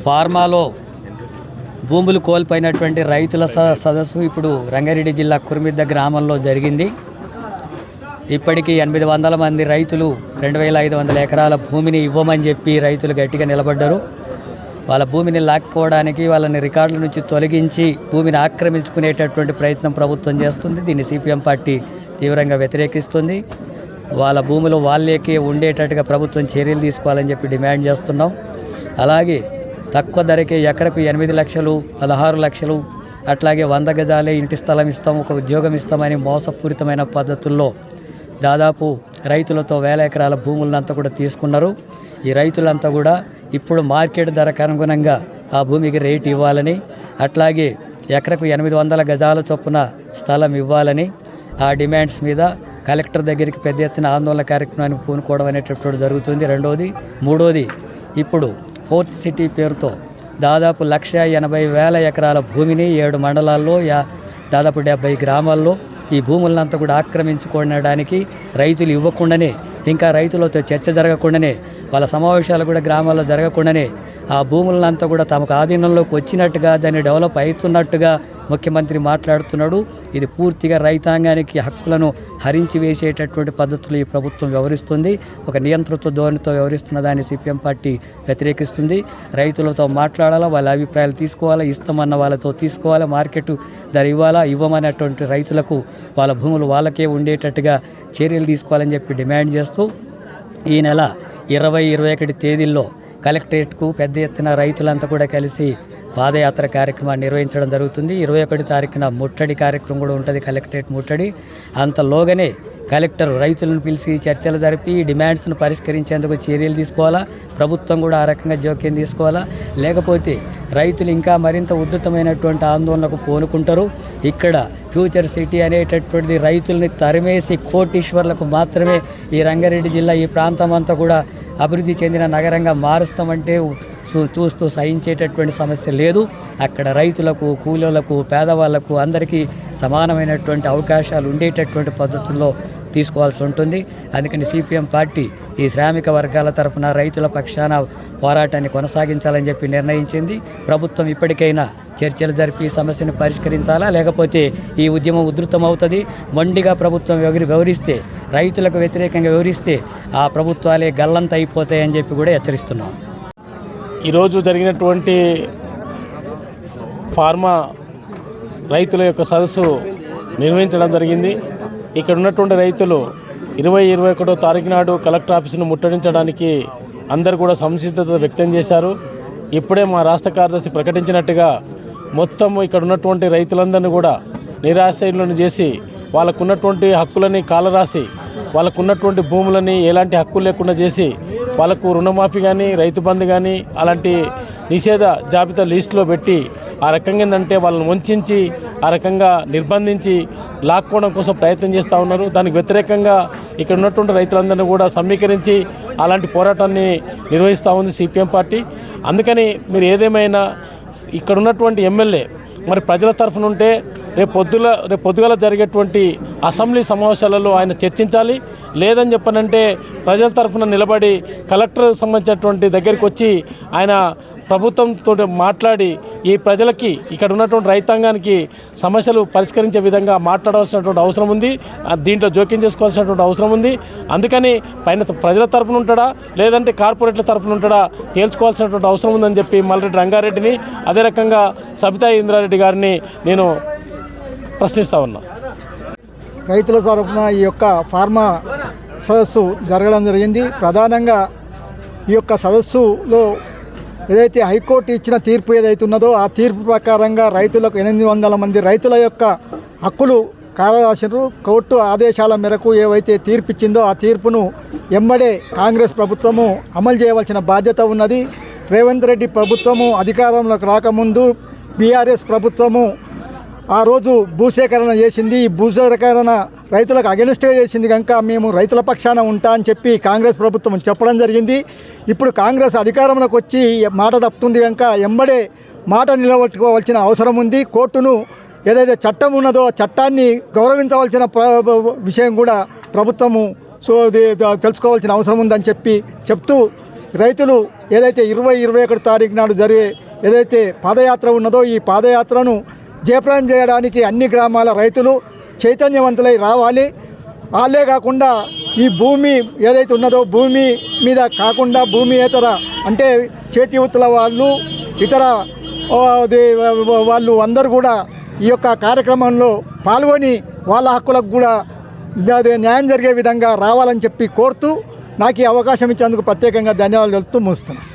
ఫార్మాలో భూములు కోల్పోయినటువంటి రైతుల సదస్సు ఇప్పుడు రంగారెడ్డి జిల్లా కుర్మిద్ద గ్రామంలో జరిగింది. ఇప్పటికీ 800 మంది రైతులు 2500 ఎకరాల భూమిని ఇవ్వమని చెప్పి రైతులు గట్టిగా నిలబడ్డారు. వాళ్ళ భూమిని లాక్కోవడానికి వాళ్ళని రికార్డుల నుంచి తొలగించి భూమిని ఆక్రమించుకునేటటువంటి ప్రయత్నం ప్రభుత్వం చేస్తుంది. దీన్ని సిపిఎం పార్టీ తీవ్రంగా వ్యతిరేకిస్తుంది. వాళ్ళ భూములు వాళ్ళకే ఉండేటట్టుగా ప్రభుత్వం చర్యలు తీసుకోవాలని చెప్పి డిమాండ్ చేస్తున్నాం. అలాగే తక్కువ ధరకే ఎకరకు 8 లక్షలు 16 లక్షలు అట్లాగే 100 గజాలే ఇంటి స్థలం ఇస్తాం, ఒక ఉద్యోగం ఇస్తామని మోసపూరితమైన పద్ధతుల్లో దాదాపు రైతులతో 1000 ఎకరాల భూములంతా కూడా తీసుకున్నారు. ఈ రైతులంతా కూడా ఇప్పుడు మార్కెట్ ధరకు అనుగుణంగా ఆ భూమికి రేటు ఇవ్వాలని, అట్లాగే ఎకరకు 800 గజాల చొప్పున స్థలం ఇవ్వాలని ఆ డిమాండ్స్ మీద కలెక్టర్ దగ్గరికి పెద్ద ఎత్తున ఆందోళన కార్యక్రమాన్ని పూనుకోవడం అనేటటువంటి జరుగుతుంది. మూడోది ఇప్పుడు ఫోర్త్ సిటీ పేరుతో దాదాపు 1,80,000 ఎకరాల భూమిని 7 మండలాల్లో దాదాపు 70 గ్రామాల్లో ఈ భూములంతా కూడా ఆక్రమించుకోవడానికి రైతులు ఇవ్వకుండానే, ఇంకా రైతులతో చర్చ జరగకుండానే, వాళ్ళ సమావేశాలు కూడా గ్రామాల్లో జరగకుండానే ఆ భూములంతా కూడా తమకు ఆధీనంలోకి వచ్చినట్టుగా దాన్ని డెవలప్ అవుతున్నట్టుగా ముఖ్యమంత్రి మాట్లాడుతున్నాడు. ఇది పూర్తిగా రైతాంగానికి హక్కులను హరించి వేసేటటువంటి పద్ధతులు ఈ ప్రభుత్వం వ్యవహరిస్తుంది. ఒక నియంతృత్వ ధోరణితో వ్యవహరిస్తున్న దాన్ని సిపిఎం పార్టీ వ్యతిరేకిస్తుంది. రైతులతో మాట్లాడాలా, వాళ్ళ అభిప్రాయాలు తీసుకోవాలా, ఇస్తామన్న వాళ్ళతో తీసుకోవాలా, మార్కెట్ ధర ఇవ్వాలా, ఇవ్వమన్నటువంటి రైతులకు వాళ్ళ భూములు వాళ్ళకే ఉండేటట్టుగా చర్యలు తీసుకోవాలని చెప్పి డిమాండ్ చేస్తూ ఈ నెల 20-21 తేదీల్లో కలెక్టరేట్కు పెద్ద ఎత్తున రైతులంతా కూడా కలిసి పాదయాత్ర కార్యక్రమాన్ని నిర్వహించడం జరుగుతుంది. 21 తారీఖున ముట్టడి కార్యక్రమం కూడా ఉంటుంది, కలెక్టరేట్ ముట్టడి. అంతలోగానే కలెక్టర్ రైతులను పిలిచి చర్చలు జరిపి డిమాండ్స్ను పరిష్కరించేందుకు చర్యలు తీసుకోవాలా, ప్రభుత్వం కూడా ఆ రకంగా జోక్యం తీసుకోవాలా, లేకపోతే రైతులు ఇంకా మరింత ఉధృతమైనటువంటి ఆందోళనకు పూనుకుంటారు. ఇక్కడ ఫ్యూచర్ సిటీ అనేటటువంటిది రైతుల్ని తరిమేసి కోటీశ్వర్లకు మాత్రమే ఈ రంగారెడ్డి జిల్లా ఈ ప్రాంతం అంతా కూడా అభివృద్ధి చెందిన నగరంగా మారుస్తామంటే చూస్తూ సహించేటటువంటి సమస్య లేదు. అక్కడ రైతులకు, కూలీలకు, పేదవాళ్లకు అందరికీ సమానమైనటువంటి అవకాశాలు ఉండేటటువంటి పద్ధతుల్లో తీసుకోవాల్సి ఉంటుంది. అందుకని సిపిఎం పార్టీ ఈ శ్రామిక వర్గాల తరఫున రైతుల పక్షాన పోరాటాన్ని కొనసాగించాలని చెప్పి నిర్ణయించింది. ప్రభుత్వం ఇప్పటికైనా చర్చలు జరిపి సమస్యను పరిష్కరించాలా, లేకపోతే ఈ ఉద్యమం ఉధృతమవుతుంది. మొండిగా ప్రభుత్వం వ్యవహరిస్తే, రైతులకు వ్యతిరేకంగా వ్యవహరిస్తే ఆ ప్రభుత్వాలే గల్లంత అయిపోతాయని చెప్పి కూడా హెచ్చరిస్తున్నాం. ఈరోజు జరిగినటువంటి ఫార్మా రైతుల యొక్క సదస్సు నిర్వహించడం జరిగింది. ఇక్కడ ఉన్నటువంటి రైతులు 20-21 తారీఖు నాడు కలెక్టర్ ఆఫీసును ముట్టడించడానికి అందరూ కూడా సంసిద్ధత వ్యక్తం చేశారు. ఇప్పుడే మా రాష్ట్ర కార్యదర్శి ప్రకటించినట్టుగా మొత్తం ఇక్కడ ఉన్నటువంటి రైతులందరినీ కూడా నిరాశ్రయులను చేసి వాళ్ళకున్నటువంటి హక్కులని కాలరాసి, వాళ్ళకున్నటువంటి భూములని ఎలాంటి హక్కులు లేకుండా చేసి, వాళ్ళకు రుణమాఫీ కానీ, రైతు బంధు కానీ అలాంటి నిషేధ జాబితా లిస్టులో పెట్టి ఆ రకంగా ఏంటంటే వాళ్ళని వంచి ఆ రకంగా నిర్బంధించి లాక్కోవడం కోసం ప్రయత్నం చేస్తూ ఉన్నారు. దానికి వ్యతిరేకంగా ఇక్కడ ఉన్నటువంటి రైతులందరినీ కూడా సమీకరించి అలాంటి పోరాటాన్ని నిర్వహిస్తూ ఉంది సిపిఎం పార్టీ. అందుకని మీరు ఏదేమైనా ఇక్కడ ఉన్నటువంటి ఎమ్మెల్యే మరి ప్రజల తరఫున ఉంటే రేపు పొద్దుగల జరిగేటువంటి అసెంబ్లీ సమావేశాలలో ఆయన చర్చించాలి. లేదని చెప్పనంటే ప్రజల తరఫున నిలబడి కలెక్టర్ సంబంధించినటువంటి దగ్గరికి వచ్చి ఆయన ప్రభుత్వంతో మాట్లాడి ఈ ప్రజలకి, ఇక్కడ ఉన్నటువంటి రైతాంగానికి సమస్యలు పరిష్కరించే విధంగా మాట్లాడాల్సినటువంటి అవసరం ఉంది. దీంట్లో జోక్యం చేసుకోవాల్సినటువంటి అవసరం ఉంది. అందుకని పైన ప్రజల తరఫున ఉంటాడా లేదంటే కార్పొరేట్ల తరఫున ఉంటాడా తేల్చుకోవాల్సినటువంటి అవసరం ఉందని చెప్పి మల్రెడ్డి రంగారెడ్డిని, అదే రకంగా సబితా ఇంద్రారెడ్డి గారిని నేను ప్రశ్నిస్తూ ఉన్నా. రైతుల తరఫున ఈ యొక్క ఫార్మా సదస్సు జరగడం జరిగింది. ప్రధానంగా ఈ యొక్క సదస్సులో ఏదైతే హైకోర్టు ఇచ్చిన తీర్పు ఏదైతే ఉన్నదో ఆ తీర్పు ప్రకారంగా రైతులకు 800 మంది రైతుల యొక్క హక్కులు కాలరాశారు. కోర్టు ఆదేశాల మేరకు ఏవైతే తీర్పు ఇచ్చిందో ఆ తీర్పును ఎంబడే కాంగ్రెస్ ప్రభుత్వము అమలు చేయవలసిన బాధ్యత ఉన్నది. రేవంత్ రెడ్డి ప్రభుత్వము అధికారంలోకి రాకముందు బీఆర్ఎస్ ప్రభుత్వము ఆ రోజు భూసేకరణ చేసింది. ఈ భూసేకరణ రైతులకు అగెనిస్ట్గా చేసింది కనుక మేము రైతుల పక్షాన ఉంటా అని చెప్పి కాంగ్రెస్ ప్రభుత్వం చెప్పడం జరిగింది. ఇప్పుడు కాంగ్రెస్ అధికారంలోకి వచ్చి మాట తప్పుతుంది కనుక ఎంబడే మాట నిలబెట్టుకోవాల్సిన అవసరం ఉంది. కోర్టును ఏదైతే చట్టం ఉన్నదో ఆ చట్టాన్ని గౌరవించవలసిన విషయం కూడా ప్రభుత్వము తెలుసుకోవాల్సిన అవసరం ఉందని చెప్తూ రైతులు ఏదైతే 20-21 తారీఖు నాడు జరిగే ఏదైతే పాదయాత్ర ఉన్నదో ఈ పాదయాత్రను జయప్రదం చేయడానికి అన్ని గ్రామాల రైతులు చైతన్యవంతులై రావాలి. వాళ్ళే కాకుండా ఈ భూమి ఏదైతే ఉన్నదో భూమి మీద కాకుండా భూమియేతర అంటే చేతి వృత్తుల వాళ్ళు ఇతర వాళ్ళు అందరూ కూడా ఈ యొక్క కార్యక్రమంలో పాల్గొని వాళ్ళ హక్కులకు కూడా న్యాయం జరిగే విధంగా రావాలని చెప్పి కోరుతూ నాకు ఈ అవకాశం ఇచ్చేందుకు ప్రత్యేకంగా ధన్యవాదాలు తెలుపుతూ ముగిస్తున్నాను.